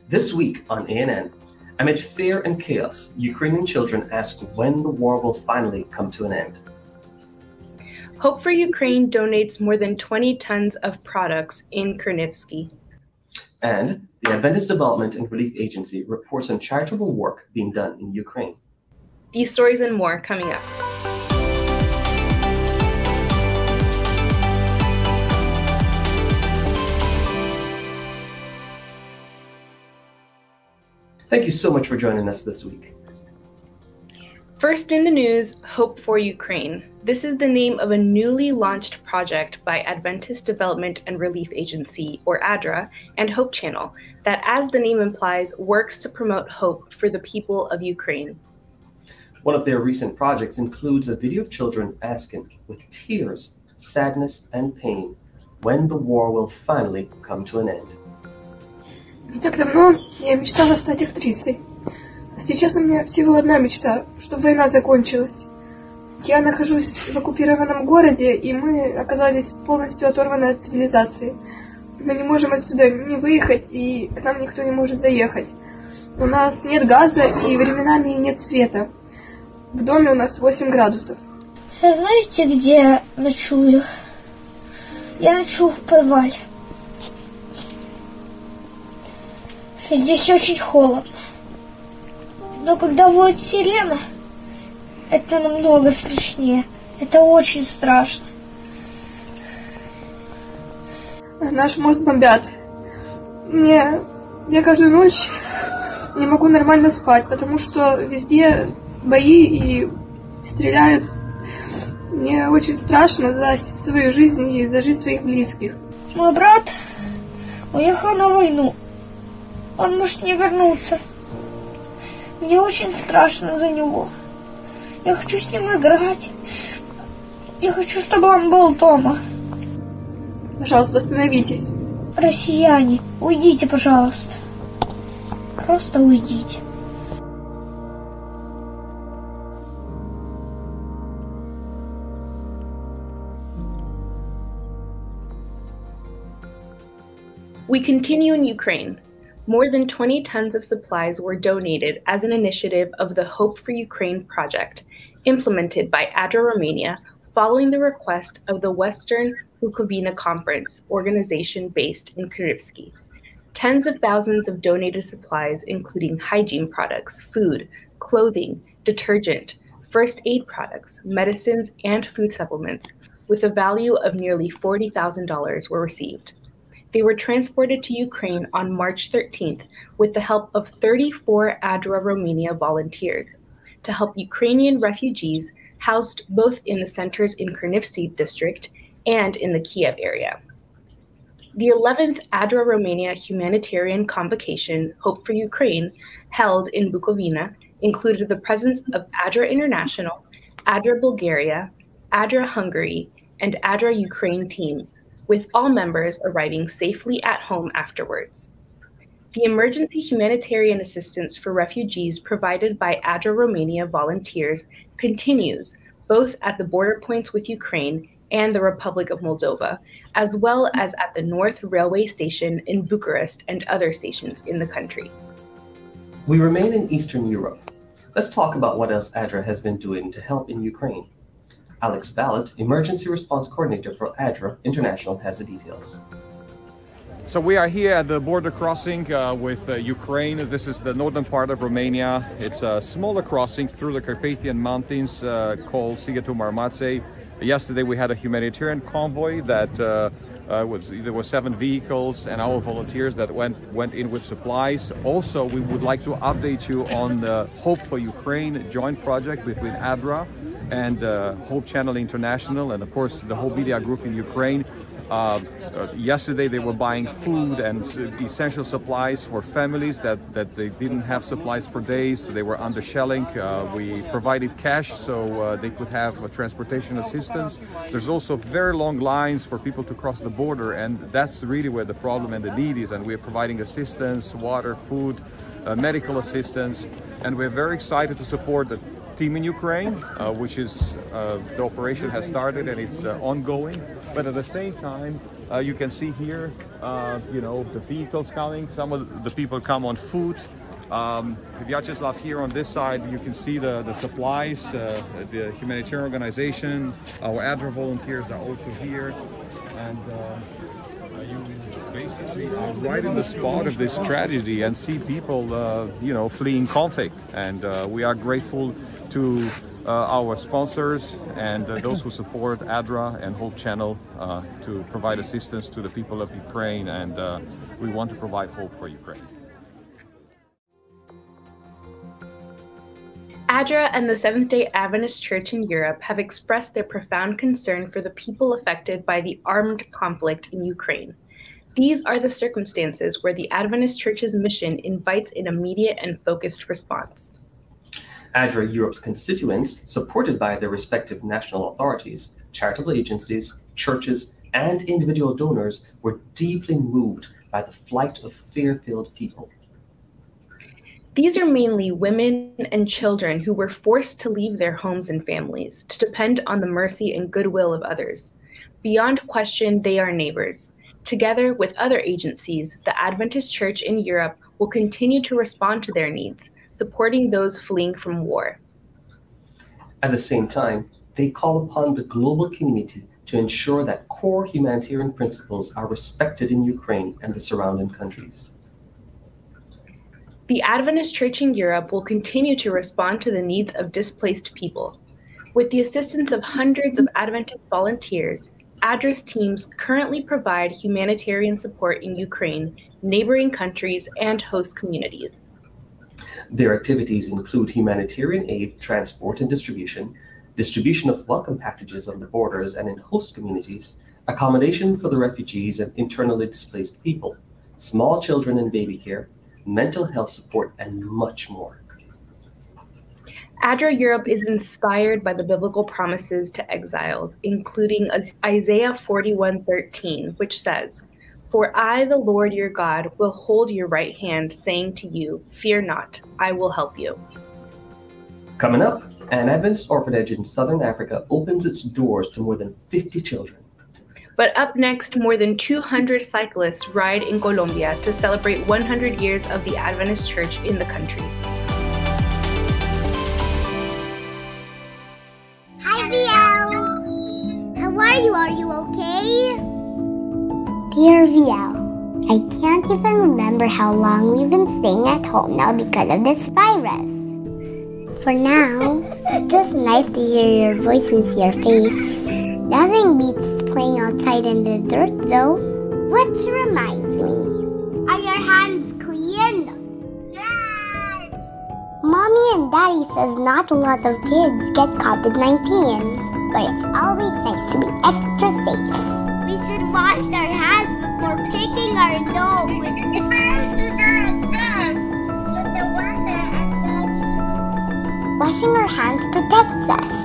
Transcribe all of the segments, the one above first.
This week on ANN, amid fear and chaos, Ukrainian children ask when the war will finally come to an end. Hope for Ukraine donates more than 20 tons of products in Kernivsky. And the Adventist Development and Relief Agency reports on charitable work being done in Ukraine. These stories and more coming up. Thank you so much for joining us this week. First in the news, Hope for Ukraine. This is the name of a newly launched project by Adventist Development and Relief Agency, or ADRA, and Hope Channel, that, as the name implies, works to promote hope for the people of Ukraine. One of their recent projects includes a video of children asking, with tears, sadness, and pain, when the war will finally come to an end. Не так давно я мечтала стать актрисой. А сейчас у меня всего одна мечта, чтобы война закончилась. Я нахожусь в оккупированном городе, и мы оказались полностью оторваны от цивилизации. Мы не можем отсюда не выехать, и к нам никто не может заехать. У нас нет газа, и временами нет света. В доме у нас 8 градусов. Знаете, где я ночую? Я ночую в подвале. Здесь очень холодно. Но когда воет сирена, это намного страшнее. Это очень страшно. Наш мост бомбят. Я каждую ночь не могу нормально спать, потому что везде бои и стреляют. Мне очень страшно за свою жизнь и за жизнь своих близких. Мой брат уехал на войну. Он может не вернуться. Мне очень страшно за него. Я хочу с ним играть. Я хочу, чтобы он был дома. Пожалуйста, остановитесь. Россияне, уйдите, пожалуйста. Просто уйдите. We continue in Ukraine. More than 20 tons of supplies were donated as an initiative of the Hope for Ukraine project, implemented by ADRA Romania following the request of the Western Bukovina Conference organization based in Kernivsky. Tens of thousands of donated supplies, including hygiene products, food, clothing, detergent, first aid products, medicines, and food supplements, with a value of nearly $40,000 were received. They were transported to Ukraine on March 13th with the help of 34 ADRA Romania volunteers to help Ukrainian refugees housed both in the centers in Kernivsky district and in the Kiev area. The 11th ADRA Romania humanitarian convocation, Hope for Ukraine, held in Bukovina, included the presence of ADRA International, ADRA Bulgaria, ADRA Hungary, and ADRA Ukraine teams, with all members arriving safely at home afterwards. The emergency humanitarian assistance for refugees provided by ADRA Romania volunteers continues both at the border points with Ukraine and the Republic of Moldova, as well as at the North Railway Station in Bucharest and other stations in the country. We remain in Eastern Europe. Let's talk about what else ADRA has been doing to help in Ukraine. Alex Ballot, Emergency Response Coordinator for ADRA International, has the details. So we are here at the border crossing with Ukraine. This is the northern part of Romania. It's a smaller crossing through the Carpathian Mountains called Sighetul Marmației. Yesterday we had a humanitarian convoy that there were 7 vehicles and our volunteers that went in with supplies. Also, we would like to update you on the Hope for Ukraine joint project between ADRA and Hope Channel International and of course the whole media group in Ukraine. Yesterday they were buying food and essential supplies for families that they didn't have supplies for days. They were under shelling. We provided cash so they could have transportation assistance. There's also very long lines for people to cross the border, and that's really where the problem and the need is, and we're providing assistance, water, food, medical assistance, and we're very excited to support the team in Ukraine, which is the operation has started and it's ongoing. But at the same time, You can see here, the vehicles coming. Some of the people come on foot. Vyacheslav, here on this side, you can see the supplies, the humanitarian organization. Our ADRA volunteers are also here. And you basically are right in the spot of this tragedy and see people, fleeing conflict. And we are grateful to our sponsors and those who support ADRA and Hope Channel to provide assistance to the people of Ukraine. And we want to provide hope for Ukraine. ADRA and the Seventh-day Adventist Church in Europe have expressed their profound concern for the people affected by the armed conflict in Ukraine. These are the circumstances where the Adventist Church's mission invites an immediate and focused response. ADRA Europe's constituents, supported by their respective national authorities, charitable agencies, churches, and individual donors, were deeply moved by the flight of fear-filled people. These are mainly women and children who were forced to leave their homes and families to depend on the mercy and goodwill of others. Beyond question, they are neighbors. Together with other agencies, the Adventist Church in Europe will continue to respond to their needs, supporting those fleeing from war. At the same time, they call upon the global community to ensure that core humanitarian principles are respected in Ukraine and the surrounding countries. The Adventist Church in Europe will continue to respond to the needs of displaced people. With the assistance of hundreds of Adventist volunteers, ADRA's teams currently provide humanitarian support in Ukraine, neighboring countries, and host communities. Their activities include humanitarian aid, transport and distribution of welcome packages on the borders and in host communities, accommodation for the refugees and internally displaced people, small children and baby care, mental health support, and much more. ADRA Europe is inspired by the biblical promises to exiles, including Isaiah 41:13, which says, "For I, the Lord your God, will hold your right hand, saying to you, fear not, I will help you." Coming up, an Adventist orphanage in Southern Africa opens its doors to more than 50 children. But up next, more than 200 cyclists ride in Colombia to celebrate 100 years of the Adventist Church in the country. Hi, VL. How are you? Are you okay? Dear VL, I can't even remember how long we've been staying at home now because of this virus. For now, it's just nice to hear your voice and see your face. Nothing beats playing outside in the dirt, though. Which reminds me, are your hands clean? Yes! Mommy and Daddy says not a lot of kids get COVID-19, but it's always nice to be extra safe. We should wash our hands before picking our nose. Washing our hands protects us,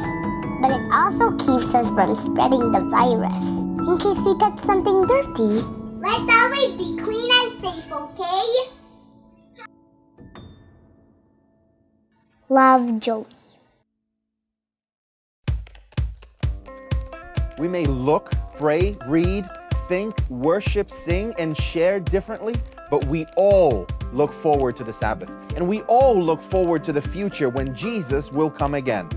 but it also keeps us from spreading the virus. In case we touch something dirty, let's always be clean and safe, okay? Love, Joey. We may look, pray, read, think, worship, sing, and share differently, but we all look forward to the Sabbath. And we all look forward to the future when Jesus will come again.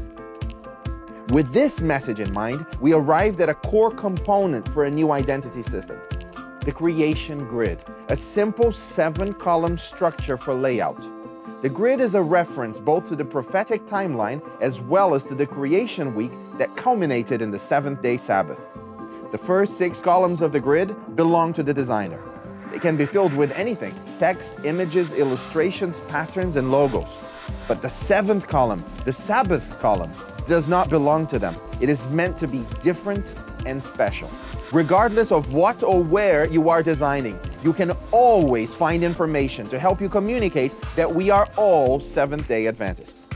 With this message in mind, we arrived at a core component for a new identity system, the creation grid, a simple 7-column structure for layout. The grid is a reference both to the prophetic timeline as well as to the creation week that culminated in the 7th-day Sabbath. The first 6 columns of the grid belong to the designer. It can be filled with anything: text, images, illustrations, patterns, and logos. But the 7th column, the Sabbath column, does not belong to them. It is meant to be different and special. Regardless of what or where you are designing, you can always find information to help you communicate that we are all Seventh-day Adventists.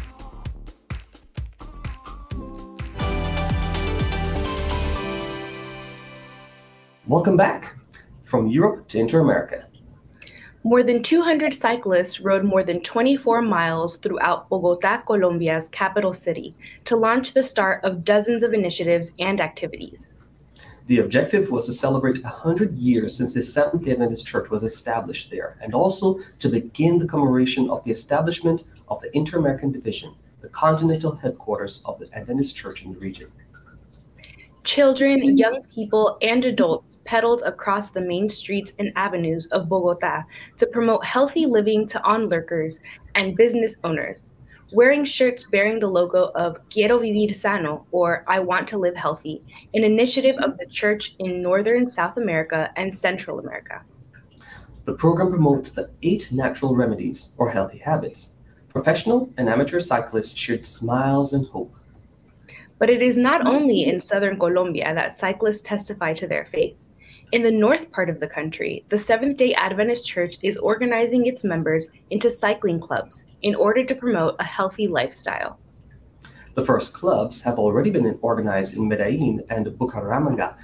Welcome back from Europe to Inter-America. More than 200 cyclists rode more than 24 miles throughout Bogotá, Colombia's capital city, to launch the start of dozens of initiatives and activities. The objective was to celebrate 100 years since the Seventh-day Adventist Church was established there, and also to begin the commemoration of the establishment of the Inter-American Division, the continental headquarters of the Adventist Church in the region. Children, young people, and adults pedaled across the main streets and avenues of Bogota to promote healthy living to onlookers and business owners, wearing shirts bearing the logo of Quiero Vivir Sano, or I Want to Live Healthy, an initiative of the church in Northern South America and Central America. The program promotes the 8 natural remedies, or healthy habits. Professional and amateur cyclists shared smiles and hope. But it is not only in southern Colombia that cyclists testify to their faith. In the north part of the country, the Seventh-day Adventist Church is organizing its members into cycling clubs in order to promote a healthy lifestyle. The first clubs have already been organized in Medellin and Bucaramanga,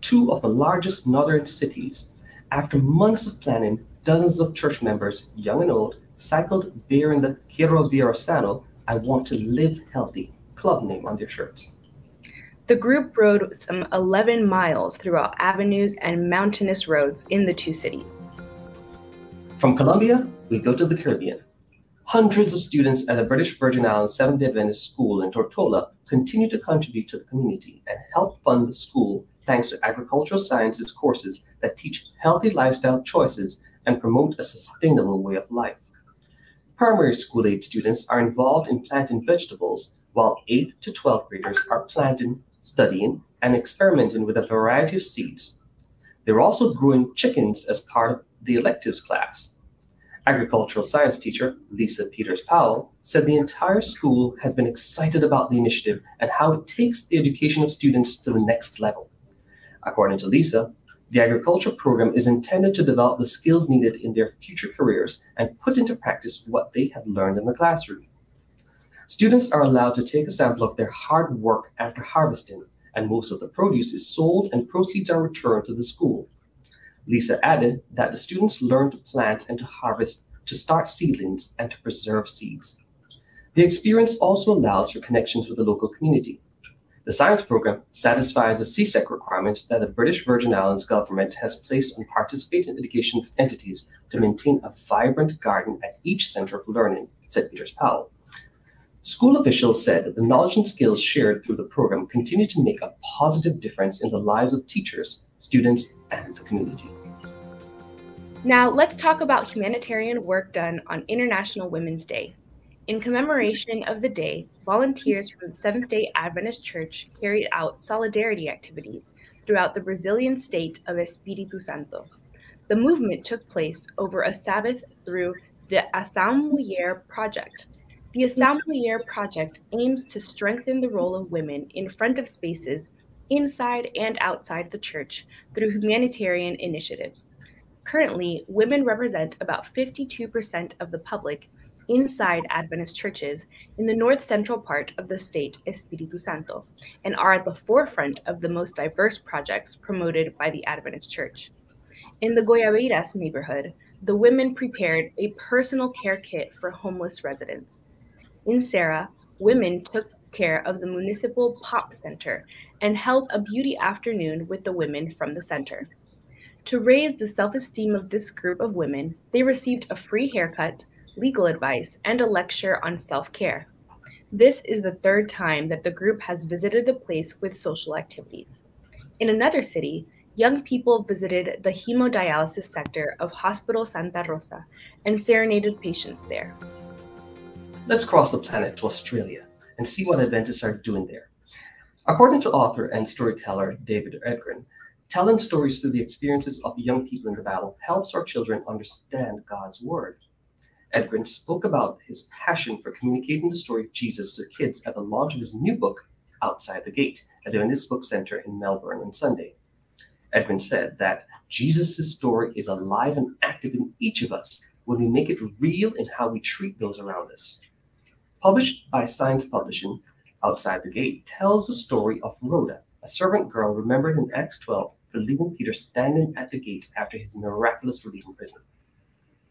2 of the largest northern cities. After months of planning, dozens of church members, young and old, cycled bearing the Quiero Vivir Sano, I Want to Live Healthy club name on their shirts. The group rode some 11 miles throughout avenues and mountainous roads in the 2 cities. From Colombia, we go to the Caribbean. Hundreds of students at the British Virgin Islands Seventh-day Adventist School in Tortola continue to contribute to the community and help fund the school thanks to agricultural sciences courses that teach healthy lifestyle choices and promote a sustainable way of life. Primary school age students are involved in planting vegetables, while 8th to 12th graders are planting, studying, and experimenting with a variety of seeds. They're also growing chickens as part of the electives class. Agricultural science teacher Lisa Peters-Powell said the entire school had been excited about the initiative and how it takes the education of students to the next level. According to Lisa, the agriculture program is intended to develop the skills needed in their future careers and put into practice what they have learned in the classroom. Students are allowed to take a sample of their hard work after harvesting, and most of the produce is sold and proceeds are returned to the school. Lisa added that the students learn to plant and to harvest, to start seedlings, and to preserve seeds. The experience also allows for connections with the local community. The science program satisfies the CSEC requirements that the British Virgin Islands government has placed on participating education entities to maintain a vibrant garden at each center of learning, said Peters-Powell. School officials said that the knowledge and skills shared through the program continue to make a positive difference in the lives of teachers, students, and the community. Now let's talk about humanitarian work done on International Women's Day. In commemoration of the day, volunteers from the Seventh-day Adventist Church carried out solidarity activities throughout the Brazilian state of Espírito Santo. The movement took place over a Sabbath through the Ação Mulher Project. The Ação Mulher Project aims to strengthen the role of women in front of spaces inside and outside the church through humanitarian initiatives. Currently, women represent about 52% of the public inside Adventist churches in the north-central part of the state, Espírito Santo, and are at the forefront of the most diverse projects promoted by the Adventist Church. In the Goiabeiras neighborhood, the women prepared a personal care kit for homeless residents. In Serra, women took care of the municipal pop center and held a beauty afternoon with the women from the center. To raise the self-esteem of this group of women, they received a free haircut, legal advice, and a lecture on self-care. This is the 3rd time that the group has visited the place with social activities. In another city, young people visited the hemodialysis sector of Hospital Santa Rosa and serenaded patients there. Let's cross the planet to Australia and see what Adventists are doing there. According to author and storyteller David Edgren, telling stories through the experiences of young people in the battle helps our children understand God's word. Edgren spoke about his passion for communicating the story of Jesus to kids at the launch of his new book, Outside the Gate, at the Adventist Book Center in Melbourne on Sunday. Edgren said that Jesus' story is alive and active in each of us when we make it real in how we treat those around us. Published by Science Publishing, Outside the Gate tells the story of Rhoda, a servant girl remembered in Acts 12 for leaving Peter standing at the gate after his miraculous release from prison.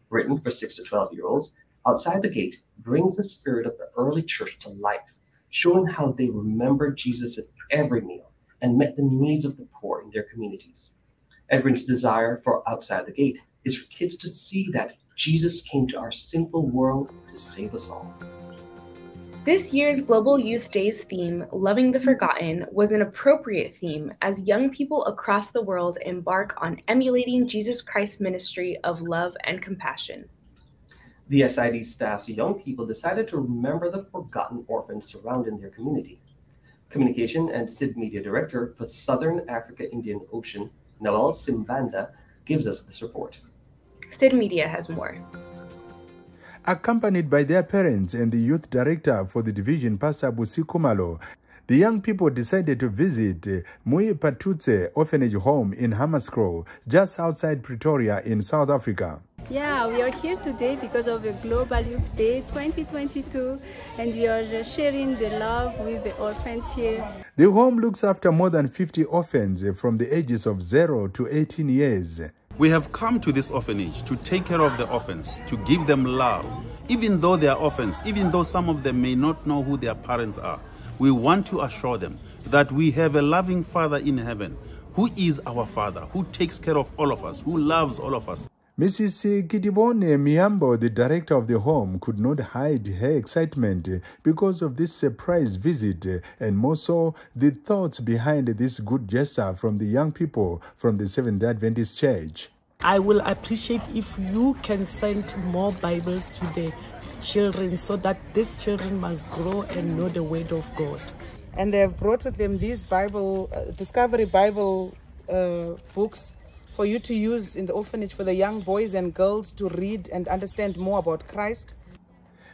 Written for 6 to 12-year-olds, Outside the Gate brings the spirit of the early church to life, showing how they remembered Jesus at every meal and met the needs of the poor in their communities. Edwin's desire for Outside the Gate is for kids to see that Jesus came to our sinful world to save us all. This year's Global Youth Day's theme, Loving the Forgotten, was an appropriate theme as young people across the world embark on emulating Jesus Christ's ministry of love and compassion. The SID staff's young people decided to remember the forgotten orphans surrounding their community. Communication and SID Media Director for Southern Africa Indian Ocean, Noel Simbanda, gives us this report. SID Media has more. Accompanied by their parents and the youth director for the division, Pastor Busi Kumalo, the young people decided to visit Mui Patutse Orphanage Home in Hammarskraal, just outside Pretoria in South Africa. Yeah, we are here today because of the Global Youth Day 2022, and we are sharing the love with the orphans here. The home looks after more than 50 orphans from the ages of 0 to 18 years. We have come to this orphanage to take care of the orphans, to give them love. Even though they are orphans, even though some of them may not know who their parents are, we want to assure them that we have a loving Father in heaven who is our Father, who takes care of all of us, who loves all of us. Mrs. Kitibone Miambo, the director of the home, could not hide her excitement because of this surprise visit, and more so the thoughts behind this good gesture from the young people from the Seventh-day Adventist Church. I will appreciate if you can send more Bibles to the children so that these children must grow and know the word of God. And they have brought with them these Discovery Bible books for you to use in the orphanage for the young boys and girls to read and understand more about Christ.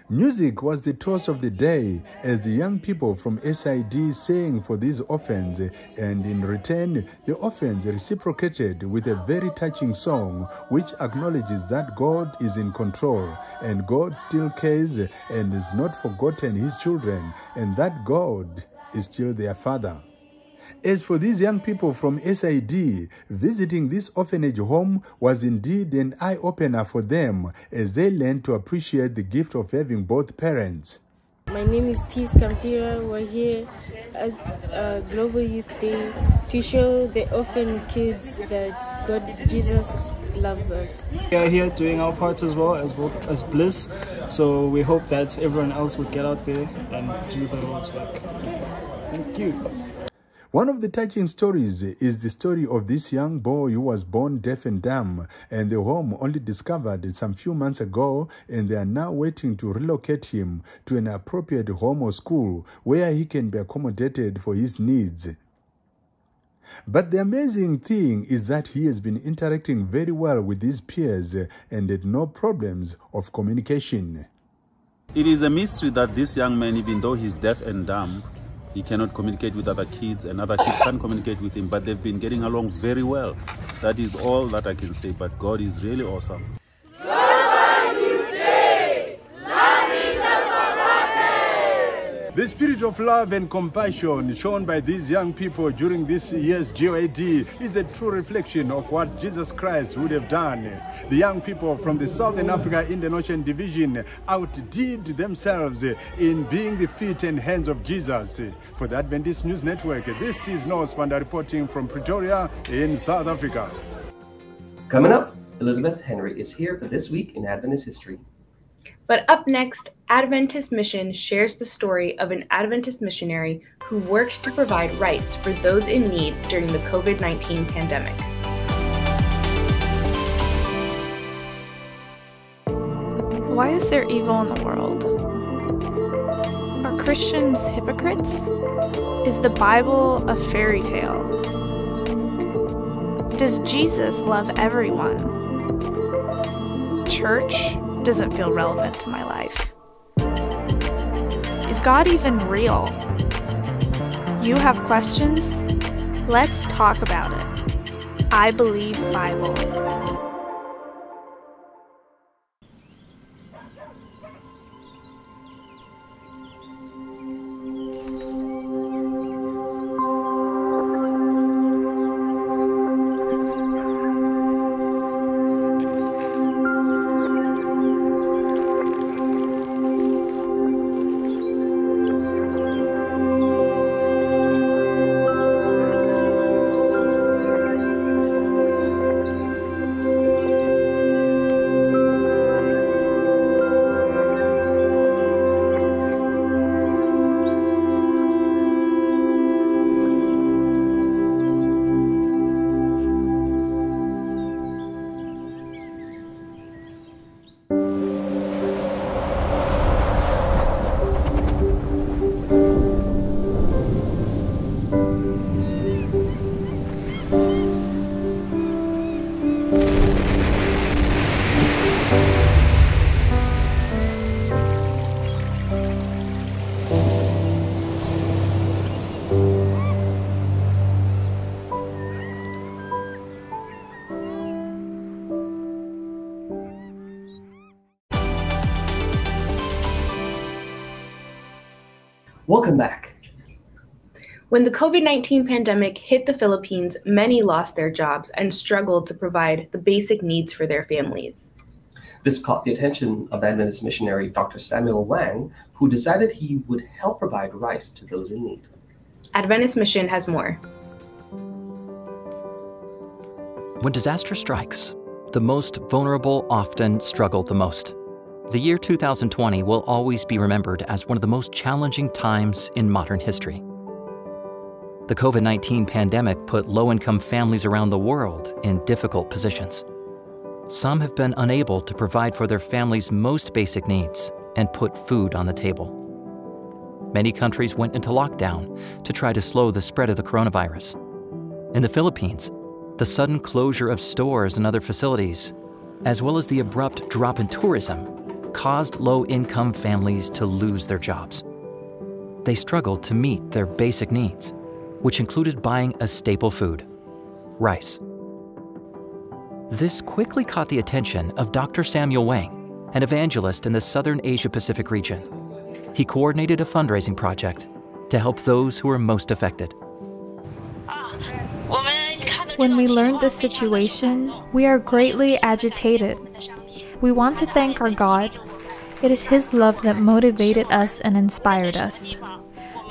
Music was the toast of the day as the young people from SID sang for these orphans, and in return, the orphans reciprocated with a very touching song which acknowledges that God is in control and God still cares and has not forgotten his children, and that God is still their Father. As for these young people from SID, visiting this orphanage home was indeed an eye-opener for them as they learned to appreciate the gift of having both parents. My name is Peace Kampira. We're here at Global Youth Day to show the orphan kids that God, Jesus, loves us. We are here doing our part as well as Bliss, so we hope that everyone else would get out there and do the Lord's work. Thank you. One of the touching stories is the story of this young boy who was born deaf and dumb, and the home only discovered some few months ago, and they are now waiting to relocate him to an appropriate home or school where he can be accommodated for his needs. But the amazing thing is that he has been interacting very well with his peers and had no problems of communication. It is a mystery that this young man, even though he's deaf and dumb, he cannot communicate with other kids and other kids can't communicate with him, but they've been getting along very well. That is all that I can say, but God is really awesome. The spirit of love and compassion shown by these young people during this year's GOAD is a true reflection of what Jesus Christ would have done. The young people from the Southern Africa Indian Ocean Division outdid themselves in being the feet and hands of Jesus. For the Adventist News Network, this is Noah Spanda reporting from Pretoria in South Africa. Coming up, Elizabeth Henry is here for This Week in Adventist History. But up next, Adventist Mission shares the story of an Adventist missionary who works to provide rice for those in need during the COVID-19 pandemic. Why is there evil in the world? Are Christians hypocrites? Is the Bible a fairy tale? Does Jesus love everyone? Church doesn't feel relevant to my life. Is God even real? You have questions? Let's talk about it. I Believe Bible. Welcome back. When the COVID-19 pandemic hit the Philippines, many lost their jobs and struggled to provide the basic needs for their families. This caught the attention of Adventist missionary Dr. Samuel Wang, who decided he would help provide rice to those in need. Adventist Mission has more. When disaster strikes, the most vulnerable often struggle the most. The year 2020 will always be remembered as one of the most challenging times in modern history. The COVID-19 pandemic put low-income families around the world in difficult positions. Some have been unable to provide for their families' most basic needs and put food on the table. Many countries went into lockdown to try to slow the spread of the coronavirus. In the Philippines, the sudden closure of stores and other facilities, as well as the abrupt drop in tourism, caused low-income families to lose their jobs. They struggled to meet their basic needs, which included buying a staple food, rice. This quickly caught the attention of Dr. Samuel Wang, an evangelist in the Southern Asia-Pacific region. He coordinated a fundraising project to help those who were most affected. When we learned this situation, we are greatly agitated. We want to thank our God. It is His love that motivated us and inspired us.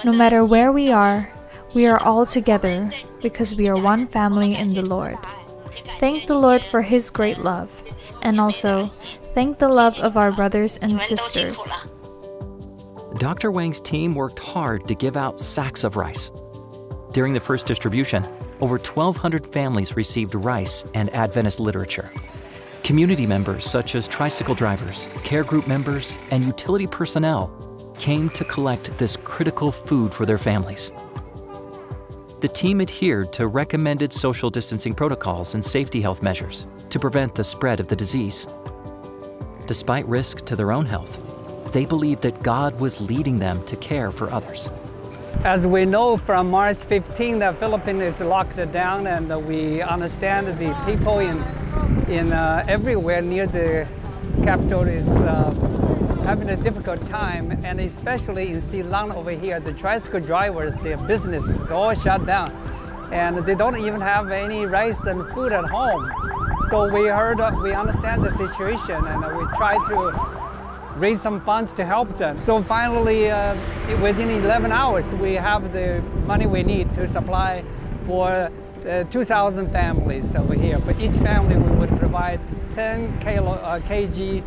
No matter where we are all together because we are one family in the Lord. Thank the Lord for His great love, and also thank the love of our brothers and sisters. Dr. Wang's team worked hard to give out sacks of rice. During the first distribution, over 1,200 families received rice and Adventist literature. Community members such as tricycle drivers, care group members, and utility personnel came to collect this critical food for their families. The team adhered to recommended social distancing protocols and safety health measures to prevent the spread of the disease. Despite risk to their own health, they believed that God was leading them to care for others. As we know, from March 15, the Philippines is locked down, and we understand the people in everywhere near the capital is having a difficult time, and especially in Silang over here, the tricycle drivers, their business is all shut down, and they don't even have any rice and food at home. So we understand the situation, and we try to raise some funds to help them. So finally, within 11 hours, we have the money we need to supply for 2,000 families over here. For each family, we would provide 10 kg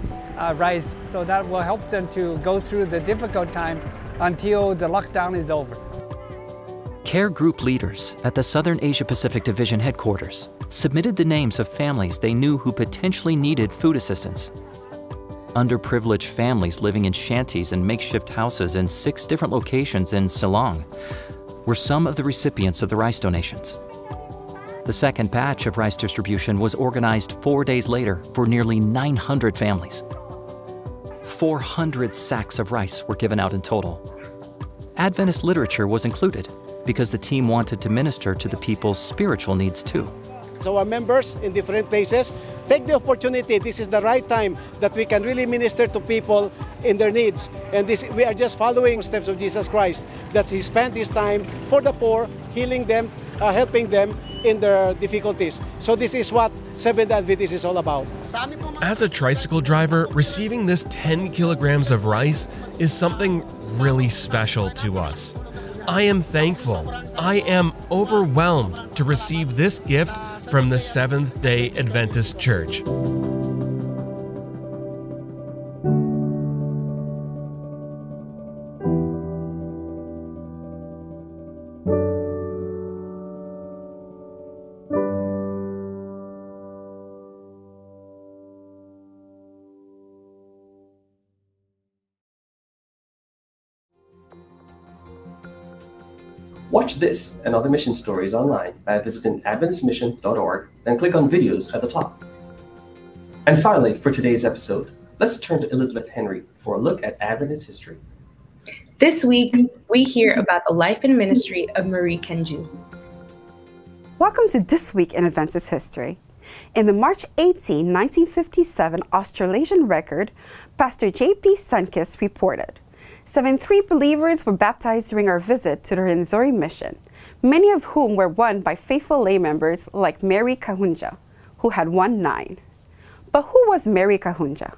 rice, so that will help them to go through the difficult time until the lockdown is over. Care group leaders at the Southern Asia-Pacific Division headquarters submitted the names of families they knew who potentially needed food assistance. Underprivileged families living in shanties and makeshift houses in 6 different locations in Silang were some of the recipients of the rice donations. The second batch of rice distribution was organized 4 days later for nearly 900 families. 400 sacks of rice were given out in total. Adventist literature was included because the team wanted to minister to the people's spiritual needs too. So our members in different places, take the opportunity. This is the right time that we can really minister to people in their needs. And we are just following the steps of Jesus Christ, that He spent His time for the poor, healing them, helping them in their difficulties. So this is what Seventh Adventist is all about. As a tricycle driver, receiving this 10 kilograms of rice is something really special to us. I am thankful. I am overwhelmed to receive this gift from the Seventh-day Adventist Church. Watch this and other mission stories online by visiting adventistmission.org and click on videos at the top. And finally, for today's episode, let's turn to Elizabeth Henry for a look at Adventist history. This week, we hear about the life and ministry of Marie Kenju. Welcome to This Week in Adventist History. In the March 18, 1957 Australasian record, Pastor J.P. Sunkist reported, 73 believers were baptized during our visit to the Rwenzori mission, many of whom were won by faithful lay members like Mary Kahunja, who had won 9. But who was Mary Kahunja?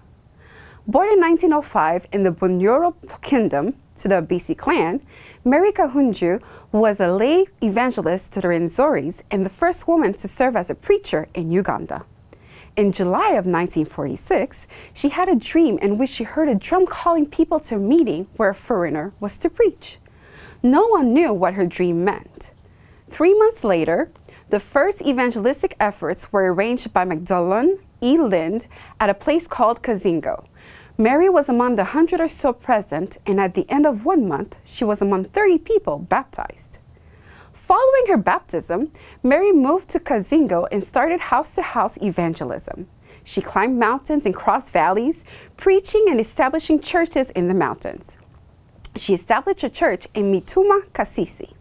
Born in 1905 in the Bunyoro Kingdom to the BC clan, Mary Kahunju was a lay evangelist to the Rwenzoris and the first woman to serve as a preacher in Uganda. In July of 1946, she had a dream in which she heard a drum calling people to a meeting where a foreigner was to preach. No one knew what her dream meant. 3 months later, the first evangelistic efforts were arranged by Magdalene E. Lind at a place called Kazingo. Mary was among the 100 or so present, and at the end of 1 month, she was among 30 people baptized. Following her baptism, Mary moved to Kazingo and started house-to-house evangelism. She climbed mountains and crossed valleys, preaching and establishing churches in the mountains. She established a church in Mituma, Kasisi.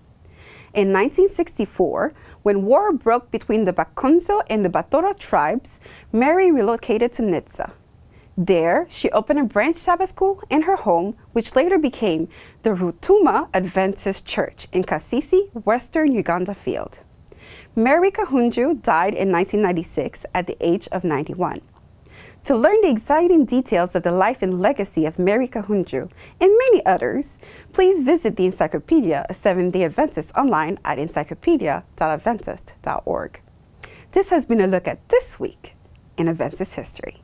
In 1964, when war broke between the Bakunzo and the Batora tribes, Mary relocated to Nitsa. There, she opened a branch Sabbath school in her home, which later became the Rutuma Adventist Church in Kasisi, Western Uganda Field. Mary Kahunju died in 1996 at the age of 91. To learn the exciting details of the life and legacy of Mary Kahunju and many others, please visit the Encyclopedia of Seventh-day Adventists online at encyclopedia.adventist.org. This has been a look at this week in Adventist history.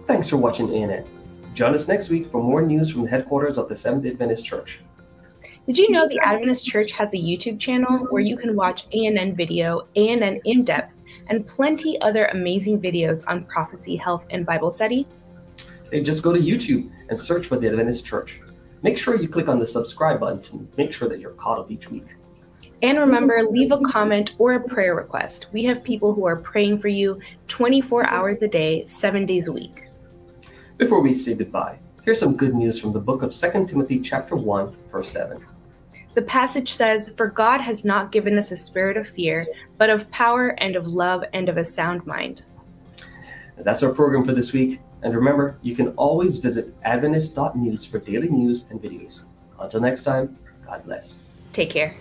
Thanks for watching ANN. Join us next week for more news from the headquarters of the Seventh-day Adventist Church. Did you know the Adventist Church has a YouTube channel where you can watch ANN video, ANN in-depth, and plenty other amazing videos on prophecy, health, and Bible study? Hey, just go to YouTube and search for the Adventist Church. Make sure you click on the subscribe button to make sure that you're caught up each week. And remember, leave a comment or a prayer request. We have people who are praying for you 24 hours a day, 7 days a week. Before we say goodbye, here's some good news from the book of 2 Timothy chapter 1, verse 7. The passage says, "For God has not given us a spirit of fear, but of power and of love and of a sound mind." And that's our program for this week. And remember, you can always visit adventist.news for daily news and videos. Until next time, God bless. Take care.